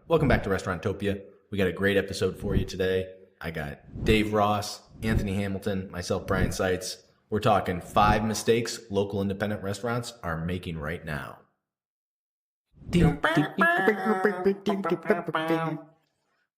Welcome back to Restaurantopia. We got a great episode for you today. I got Dave Ross, Anthony Hamilton, myself, Brian Seitz. We're talking 5 mistakes local independent restaurants are making right now.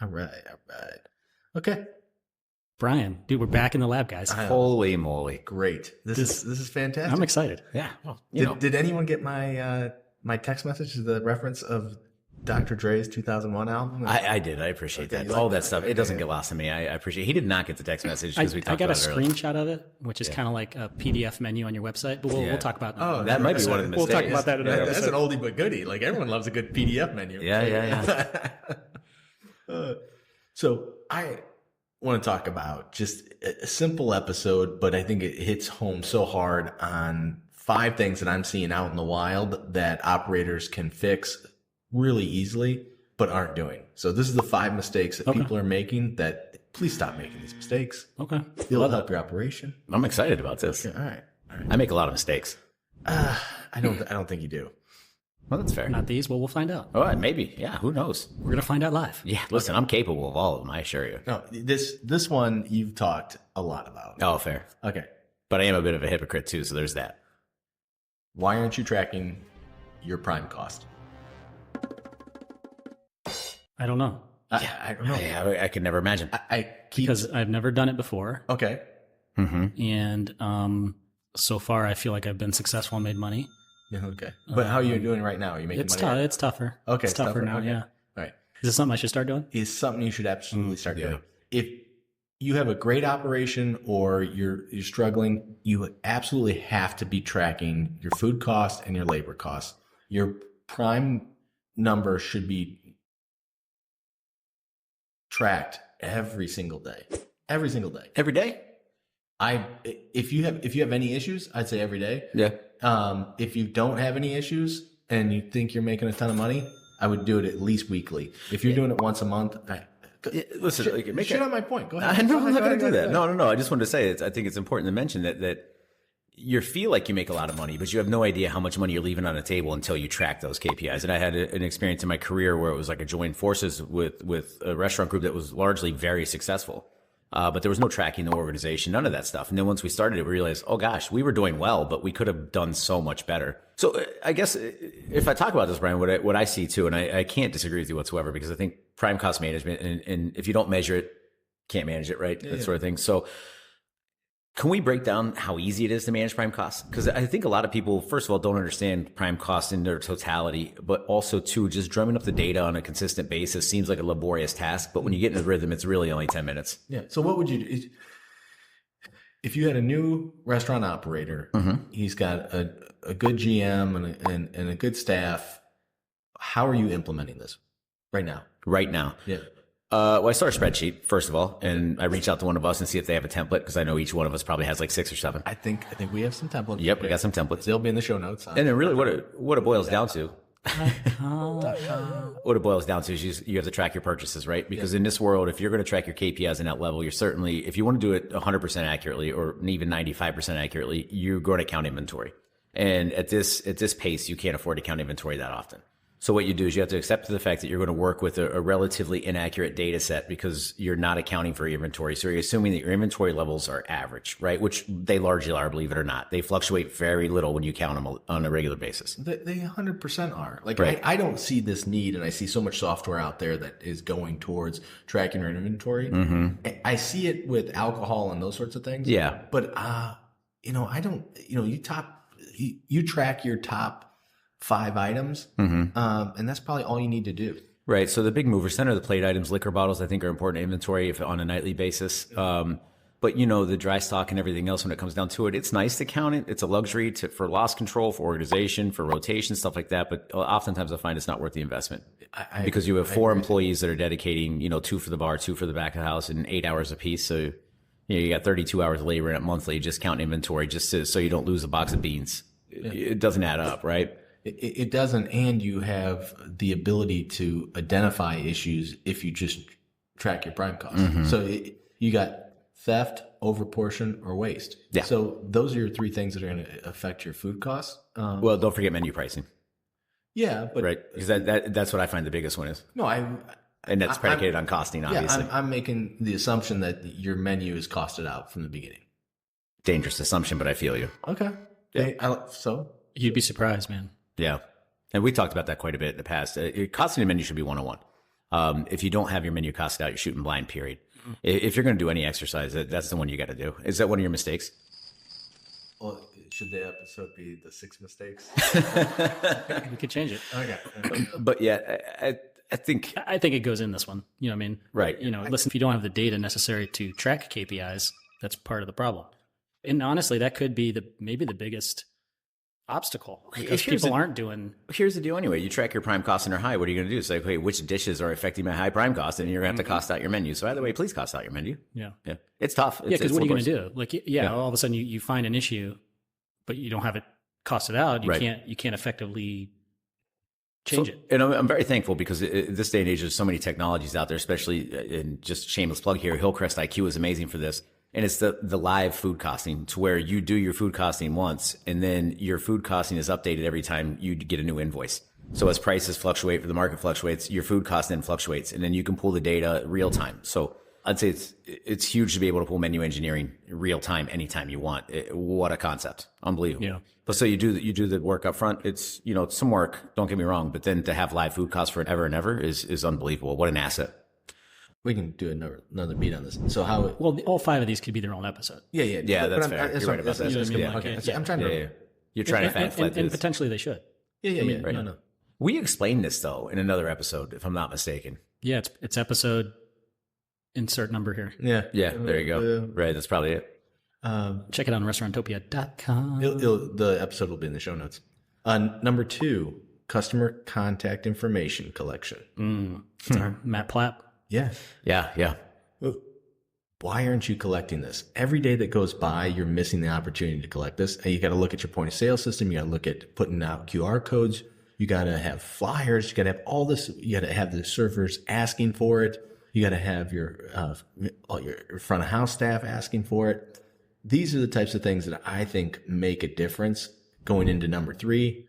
All right. Okay. Brian, dude, we're back in the lab, guys. Holy moly. Great. This is fantastic. I'm excited. Yeah. Well, Did anyone get my my text message to the reference of Dr. Dre's 2001 album? I did. I appreciate that. you All like that that? stuff. It doesn't get lost to me. I appreciate it. He did not get the text message because we I talked got a about it earlier. screenshot of it, which is kind of like a PDF menu on your website, but we'll talk about that. That might be one of the We'll mistakes. talk about that in another That's episode. an oldie but goodie. Like everyone loves a good PDF menu. Yeah. So I want to talk about just a simple episode, but I think it hits home so hard on 5 things that I'm seeing out in the wild that operators can fix really easily, but aren't doing. So this is the 5 mistakes that people are making that please stop making these mistakes. Okay. It'll help your operation. I'm excited about this. All right. I make a lot of mistakes. I don't think you do. Well, that's fair. Not these. Well, we'll find out. All right, maybe. Yeah, who knows? We're going to find out live. Yeah, listen, I'm capable of all of them, I assure you. No, this one you've talked a lot about. Oh, fair. Okay. But I am a bit of a hypocrite too, so there's that. Why aren't you tracking your prime cost? I don't know. I don't know. I could never imagine. I keep Because I've never done it before. okay. And so far, I feel like I've been successful and made money. Yeah, okay. But how are you doing right now? Are you making It's money? It's tougher. Okay, It's tougher now, okay. yeah. All right. Is this something I should start doing? Is something you should absolutely start yeah. doing. If you have a great operation or you're struggling, you absolutely have to be tracking your food costs and your labor costs. Your prime number should be tracked every single day. Every single day. Every day? If you have any issues, I'd say every day. Yeah. If you don't have any issues and you think you're making a ton of money, I would do it at least weekly. If you're doing it once a month, Listen, make shit it. on my point. Go ahead. I know I'm not going to do Go that. ahead. No. I just wanted to say, I think it's important to mention that you feel like you make a lot of money, but you have no idea how much money you're leaving on the table until you track those KPIs. And I had an experience in my career where it was like a joined forces with a restaurant group that was largely very successful. But there was no tracking the organization, none of that stuff. And then once we started it, we realized, oh gosh, we were doing well, but we could have done so much better. So I guess if I talk about this, Brian, what I see too, and I can't disagree with you whatsoever, because I think prime cost management, and if you don't measure it, can't manage it, right? That sort of thing. So can we break down how easy it is to manage prime costs? Because I think a lot of people, first of all, don't understand prime costs in their totality, but also too, just drumming up the data on a consistent basis seems like a laborious task. But when you get in the rhythm, it's really only 10 minutes. Yeah. So what would you do? If you had a new restaurant operator, he's got a good GM and a good staff, how are you implementing this right now? Right now. Yeah. Well, I start a spreadsheet, first of all, and I reach out to one of us and see if they have a template, because I know each one of us probably has like 6 or 7. I think we have some templates. Yep, we got some templates. They'll be in the show notes. And then really what it boils down to, what it boils down to is you have to track your purchases, right? Because in this world, if you're going to track your KPIs in that level, you're certainly, if you want to do it 100% accurately or even 95% accurately, you're going to count inventory. And at this pace, you can't afford to count inventory that often. So what you do is you have to accept the fact that you're going to work with a relatively inaccurate data set because you're not accounting for your inventory. So you're assuming that your inventory levels are average, right? Which they largely are, believe it or not. They fluctuate very little when you count them on a regular basis. They 100% are. Like, Right. I don't see this need, and I see so much software out there that is going towards tracking your inventory. I see it with alcohol and those sorts of things. Yeah. But, I don't, you track your top 5 items, and that's probably all you need to do. Right. So the big movers, center of the plate items, liquor bottles, I think are important inventory if on a nightly basis. But the dry stock and everything else, when it comes down to it, it's nice to count it. It's a luxury for loss control, for organization, for rotation, stuff like that. But oftentimes I find it's not worth the investment because you have 4 employees that are dedicating, 2 for the bar, 2 for the back of the house, and 8 hours a piece. So you got 32 hours of labor in it monthly, just count inventory so you don't lose a box of beans. It doesn't add up, right? It doesn't, and you have the ability to identify issues if you just track your prime costs. So you got theft, overportion, or waste. Yeah. So those are your 3 things that are going to affect your food costs. Well, don't forget menu pricing. Yeah, but right? Because that's what I find the biggest one is. no, And that's predicated on costing, obviously. I'm making the assumption that your menu is costed out from the beginning. Dangerous assumption, but I feel you. Okay. Yeah. So You'd be surprised, man. Yeah. And we talked about that quite a bit in the past. Costing a menu should be 101. If you don't have your menu costed out, you're shooting blind, period. If you're going to do any exercise, that's the one you got to do. Is that one of your mistakes? well, should the episode be the 6 mistakes? We could change it. Okay. But yeah, I think I think it goes in this one. You know what I mean? Right. You know, listen, if you don't have the data necessary to track KPIs, that's part of the problem. And honestly, that could be maybe the biggest obstacle because people aren't doing. Here's the deal anyway. You track your prime cost and are high. What are you going to do? Say, okay, which dishes are affecting my high prime cost? And you're going to have to cost out your menu. So either way, please cost out your menu. Yeah. Yeah. It's tough. Yeah. Because what are you going to do? Like, all of a sudden you find an issue, but you don't have it costed out. You can't effectively change it. And I'm very thankful because this day and age, there's so many technologies out there, especially in just shameless plug here. Hillcrest IQ is amazing for this. And it's the live food costing to where you do your food costing once and then your food costing is updated every time you get a new invoice. So as prices fluctuate, the market fluctuates, your food cost then fluctuates, and then you can pull the data real time. So I'd say it's huge to be able to pull menu engineering real time anytime you want. What a concept. Unbelievable. Yeah. But so you do the work up front. It's, it's some work, don't get me wrong, but then to have live food costs forever and ever is unbelievable. What an asset. We can do another beat on this. So how? All 5 of these could be their own episode. Yeah, that's fair. You're right about that. I'm trying to. You're trying to fat flat and potentially they should. Yeah. Right. No. We explained this though in another episode, if I'm not mistaken. Yeah, it's episode insert number here. Yeah. There you go. Right, that's probably it. Check it out on restauranttopia.com. The episode will be in the show notes. Number 2, customer contact information collection. It's our Matt Platt. Yeah. Why aren't you collecting this? Every day that goes by, you're missing the opportunity to collect this. And you got to look at your point of sale system. You got to look at putting out QR codes. You got to have flyers. You got to have all this. You got to have the servers asking for it. You got to have your front of house staff asking for it. These are the types of things that I think make a difference going into number 3.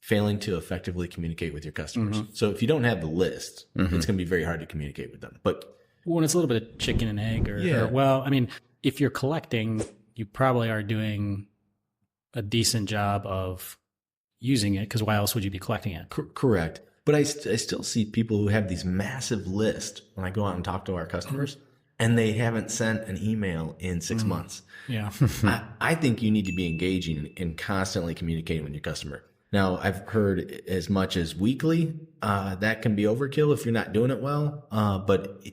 Failing to effectively communicate with your customers. So if you don't have the list, it's going to be very hard to communicate with them. But when it's a little bit of chicken and egg if you're collecting, you probably are doing a decent job of using it because why else would you be collecting it? Correct. But I still see people who have these massive lists when I go out and talk to our customers and they haven't sent an email in 6 months. Yeah. I think you need to be engaging and constantly communicating with your customer. Now, I've heard as much as weekly. That can be overkill if you're not doing it well. But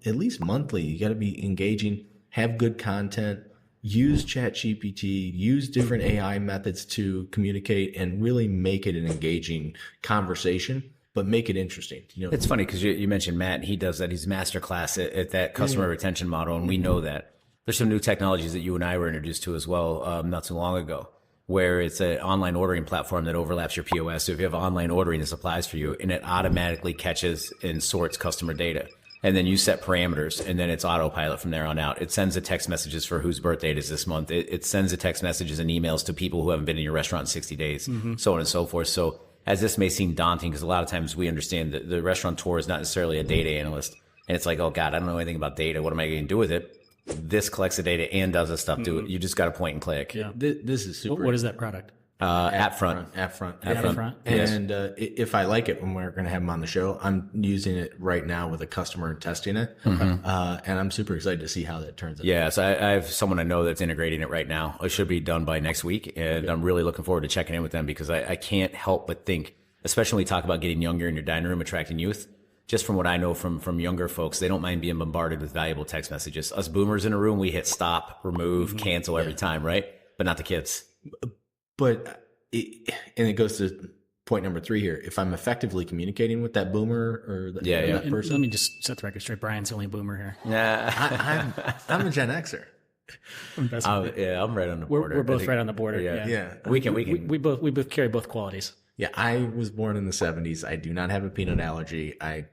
at least monthly, you got to be engaging, have good content, use ChatGPT, use different AI methods to communicate and really make it an engaging conversation, but make it interesting. It's funny because you mentioned Matt, he does that. He's masterclass at that customer retention model. And we know that there's some new technologies that you and I were introduced to as well, not too long ago, where it's an online ordering platform that overlaps your POS. So if you have online ordering, this applies for you, and it automatically catches and sorts customer data. And then you set parameters, and then it's autopilot from there on out. It sends the text messages for whose birthday it is this month. It sends the text messages and emails to people who haven't been in your restaurant in 60 days, so on and so forth. So as this may seem daunting, because a lot of times we understand that the restaurateur is not necessarily a data analyst. And it's like, oh God, I don't know anything about data. What am I going to do with it? This collects the data and does the stuff to it. You just got to point and click. Yeah. This is super. What is that product? App front. And if I like it when we're going to have them on the show, I'm using it right now with a customer and testing it. And I'm super excited to see how that turns out. Yeah. So I have someone I know that's integrating it right now. It should be done by next week. And I'm really looking forward to checking in with them because I can't help but think, especially when we talk about getting younger in your dining room, attracting youth. Just from what I know from younger folks, they don't mind being bombarded with valuable text messages. Us boomers in a room, we hit stop, remove, cancel every time, right? But not the kids. But it goes to point number 3 here. If I'm effectively communicating with that boomer or that person. Let me just set the record straight. Brian's the only boomer here. Yeah, I'm a Gen Xer. I'm right on the border. We're both right on the border. Yeah. We can. We both carry both qualities. Yeah, I was born in the 70s. I do not have a peanut allergy. I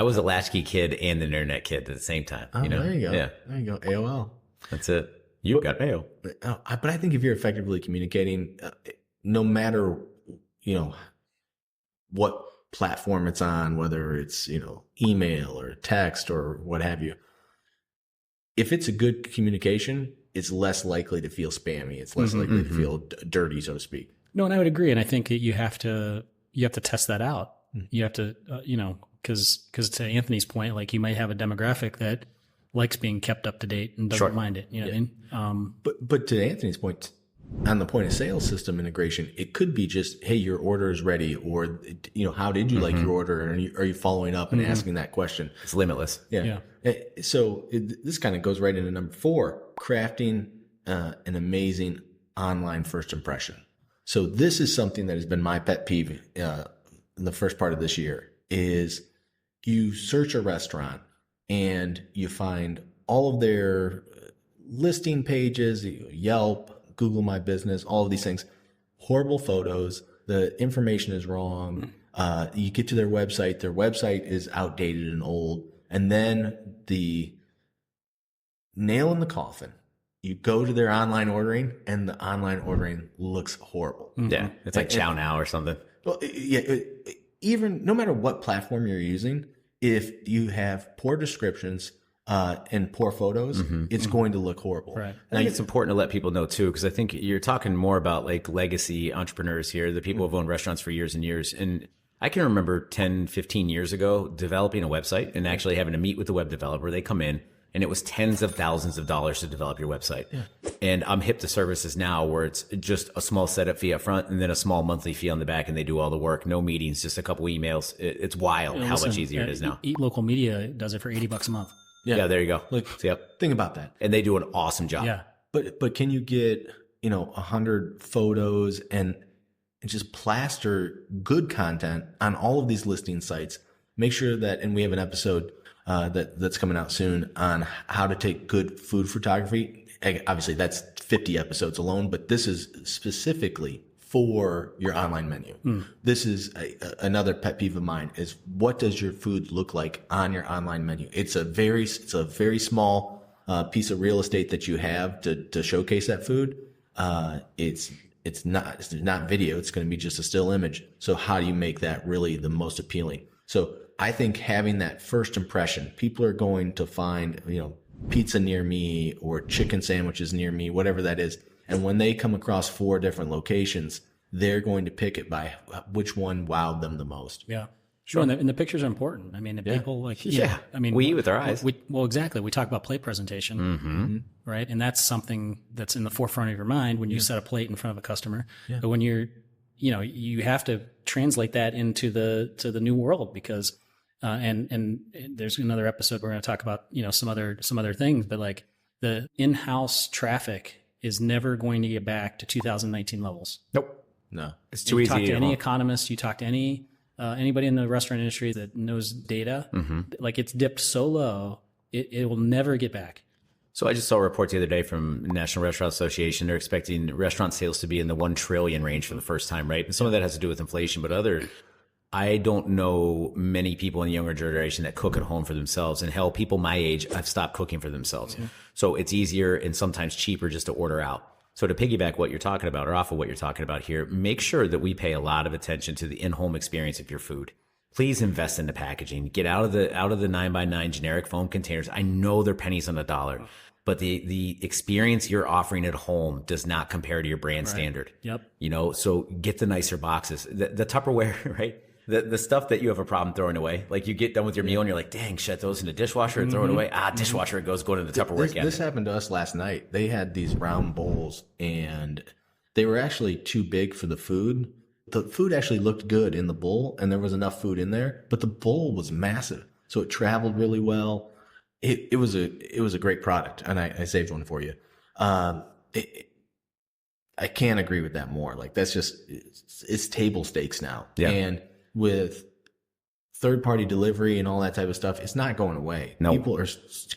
was a latchkey kid and an internet kid at the same time. Oh, there you go. Yeah. There you go. AOL. That's it. You got mail. But I think if you're effectively communicating, no matter what platform it's on, whether it's, email or text or what have you. If it's a good communication, it's less likely to feel spammy. It's less likely to feel dirty, so to speak. No, and I would agree. And I think you have to test that out. You have to, because to Anthony's point, like you might have a demographic that likes being kept up to date and doesn't mind it. You know what I mean? But to Anthony's point, on the point of sale system integration, it could be just, hey, your order is ready, or how did you like your order? And are you following up and asking that question? It's limitless. Yeah. So this kind of goes right into number 4, crafting an amazing online first impression. So this is something that has been my pet peeve in the first part of this year. Is you search a restaurant and you find all of their listing pages, Yelp, Google My Business, all of these things, horrible photos. The information is wrong. You get to their website is outdated and old. And then the nail in the coffin, you go to their online ordering and the online ordering looks horrible. Yeah. It's like Chow Now or something. Well, yeah. Even no matter what platform you're using, if you have poor descriptions, and poor photos, it's going to look horrible. Right. I think it's important to let people know too, because I think you're talking more about like legacy entrepreneurs here, the people who've owned restaurants for years and years. And I can remember 10, 15 years ago developing a website and actually having to meet with the web developer. They come in and it was tens of thousands of dollars to develop your website. Yeah. And I'm hip to services now where it's just a small setup fee up front and then a small monthly fee on the back, and they do all the work. No meetings, just a couple emails. It's wild how much easier it is now. Eat Local Media does it for $80 a month. Yeah, there you go. Like, think about that. And they do an awesome job. Yeah. But can you get, 100 photos and just plaster good content on all of these listing sites? Make sure that, and we have an episode that's coming out soon on how to take good food photography. Obviously, that's 50 episodes alone, but this is specifically for your online menu. This is another pet peeve of mine is, what does your food look like on your online menu? It's a very small piece of real estate that you have to showcase that food. It's not video. It's going to be just a still image. So how do you make that really the most appealing? So I think having that first impression, people are going to find, pizza near me or chicken sandwiches near me, whatever that is. And when they come across 4 different locations, they're going to pick it by which one wowed them the most. Yeah. Sure. And the pictures are important. I mean, people like, I mean, we eat with our eyes. Well, exactly. We talk about plate presentation, right? And that's something that's in the forefront of your mind when you set a plate in front of a customer. Yeah. But when you're, you have to translate that into the new world, because, and there's another episode we're going to talk about, some other things, but like the in-house traffic is never going to get back to 2019 levels. Nope. No. It's too easy. You talk to any economist, you talk to anybody in the restaurant industry that knows data, like it's dipped so low, it will never get back. So I just saw a report the other day from National Restaurant Association. They're expecting restaurant sales to be in the 1 trillion range for the first time, right? And some of that has to do with inflation, but I don't know many people in the younger generation that cook at home for themselves. And hell, people my age have stopped cooking for themselves. So it's easier and sometimes cheaper just to order out. So to piggyback what you're talking about, or off of what you're talking about here, make sure that we pay a lot of attention to the in-home experience of your food. Please invest in the packaging. Get out of the 9x9 generic foam containers. I know they're pennies on the dollar, but the experience you're offering at home does not compare to your brand standard. Yep. So get the nicer boxes. The Tupperware, right? The stuff that you have a problem throwing away, like you get done with your meal and you're like, dang, shut those in the dishwasher and throw it away. Dishwasher, it goes go to the Tupperware again. This happened to us last night. They had these round bowls and they were actually too big for the food. The food actually looked good in the bowl and there was enough food in there, but the bowl was massive. So it traveled really well. It was a great product, and I saved one for you. I can't agree with that more. Like that's just, it's table stakes now. Yeah. And with third-party delivery and all that type of stuff, it's not going away. Nope. People are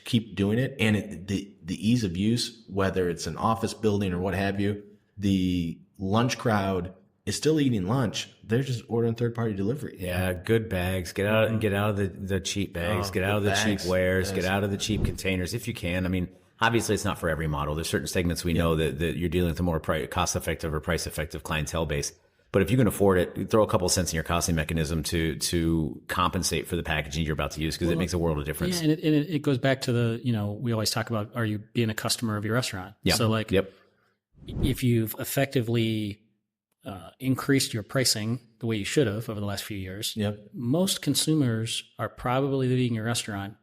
keep doing it, and the ease of use, whether it's an office building or what have you, the lunch crowd is still eating lunch. They're just ordering third-party delivery. Yeah, good bags. Get out of the cheap bags. Get out of the cheap wares. Yes. Get out of the cheap containers if you can. I mean, obviously, it's not for every model. There's certain segments we know that you're dealing with a more cost-effective or price-effective clientele base. But if you can afford it, throw a couple cents in your costing mechanism to compensate for the packaging you're about to use, because it makes a world of difference. Yeah, and it goes back to the, we always talk about, are you being a customer of your restaurant? Yeah. So like, yep. if you've effectively increased your pricing the way you should have over the last few years, most consumers are probably leaving your restaurant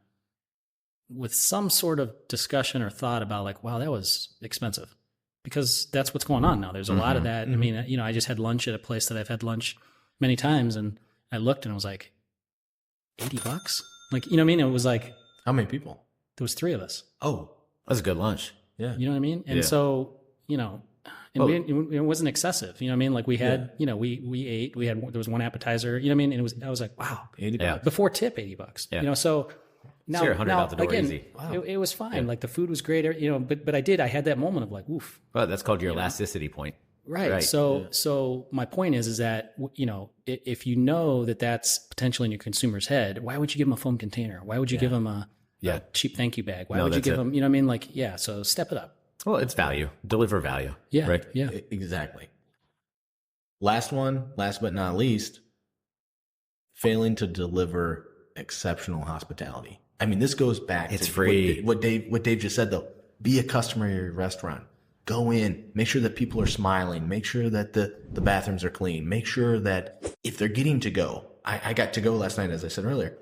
with some sort of discussion or thought about like, wow, that was expensive, because that's what's going on now. There's a lot of that. I mean, I just had lunch at a place that I've had lunch many times, and I looked and I was like, $80? Like, you know what I mean? It was like, how many people? there was 3 of us. Oh, That's a good lunch. yeah. You know what I mean? And so, and it wasn't excessive. You know what I mean? Like we had, we ate, there was one appetizer, you know what I mean? And I was like, wow, $80. before tip, $80, so now, So you're 100 out the door again, easy. Wow. It was fine. Like the food was great, but I had that moment of like, oof. Well, that's called your elasticity point. Right. So my point is that, if you know that that's potentially in your consumer's head, why would you give them a foam container? Why would you give them a cheap thank you bag? Why would you give them, you know what I mean? Like, so step it up. Well, it's value. Deliver value. Yeah. Right. Yeah. Exactly. Last but not least, failing to deliver exceptional hospitality. I mean, this goes back It's to free. what Dave just said, though. Be a customer of your restaurant. Go in, make sure that people are smiling, make sure that the bathrooms are clean, make sure that if they're getting to go, I got to go last night, as I said earlier.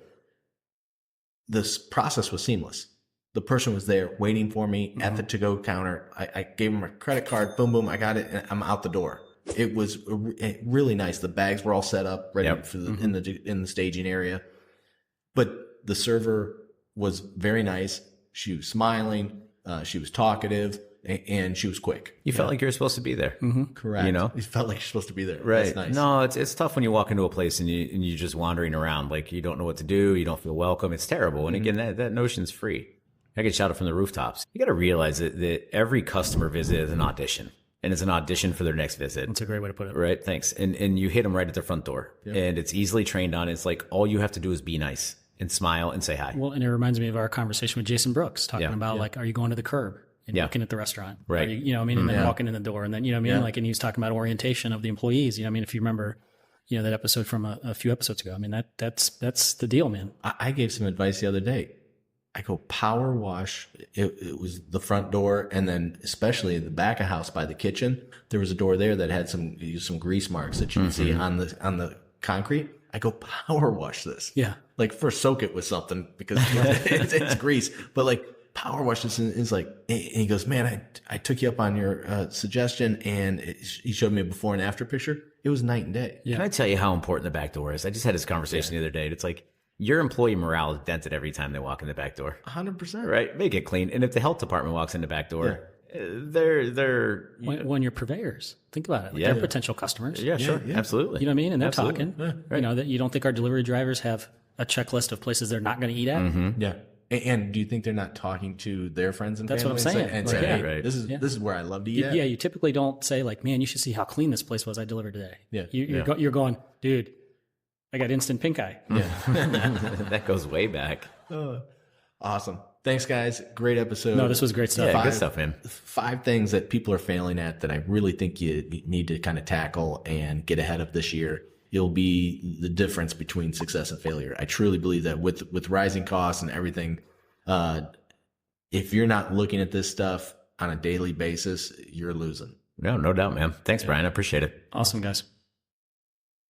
This process was seamless. The person was there waiting for me at the to-go counter. I gave them a credit card, boom, boom, I got it, and I'm out the door. It was really nice. The bags were all set up, ready for in the staging area. But the server was very nice. She was smiling. She was talkative, and she was quick. You felt like you were supposed to be there. Correct. You felt like you're supposed to be there. Right. That's nice. No, it's tough when you walk into a place and you're just wandering around. Like you don't know what to do. You don't feel welcome. It's terrible. And again, that notion's free. I get shouted from the rooftops. You got to realize that every customer visit is an audition. And it's an audition for their next visit. That's a great way to put it. Right. Thanks. And you hit them right at their front door. And it's easily trained on. It's like all you have to do is be nice and smile and say hi. Well, and it reminds me of our conversation with Jason Brooks talking about like, are you going to the curb and looking at the restaurant? Right. Are you, and then walking in the door, and then, like, and he was talking about orientation of the employees. If you remember, that episode from a few episodes ago. I mean, that's the deal, man. I gave some advice the other day. I go power wash. It was the front door, and then especially the back of house by the kitchen. There was a door there that had some grease marks that you can see on the concrete. I go power wash this. Yeah. Like first soak it with something because it's grease, but like power wash this is like, and he goes, man, I took you up on your suggestion, and he showed me a before and after picture. It was night and day. Can I tell you how important the back door is? I just had this conversation the other day. It's like your employee morale is dented every time they walk in the back door. 100%. Right? Make it clean. And if the health department walks in the back door, they're when you're purveyors, think about it. Like they're potential customers. yeah, sure, absolutely. You know what I mean? And they're Absolutely. talking. That you don't think our delivery drivers have a checklist of places they're not going to eat at? Yeah. And do you think they're not talking to their friends and That's family? what I'm saying. And Like, say, hey, right. this is where I love to eat at. Yeah, you typically don't say like, man, you should see how clean this place was I delivered today. Yeah. You're going, dude, I got instant pink eye. That goes way back. Awesome. Thanks, guys. Great episode. No, this was great stuff. Yeah, good stuff, man. 5 things that people are failing at that I really think you need to kind of tackle and get ahead of this year. It'll be the difference between success and failure. I truly believe that with rising costs and everything, if you're not looking at this stuff on a daily basis, you're losing. No doubt, man. Thanks, Brian. I appreciate it. Awesome, guys.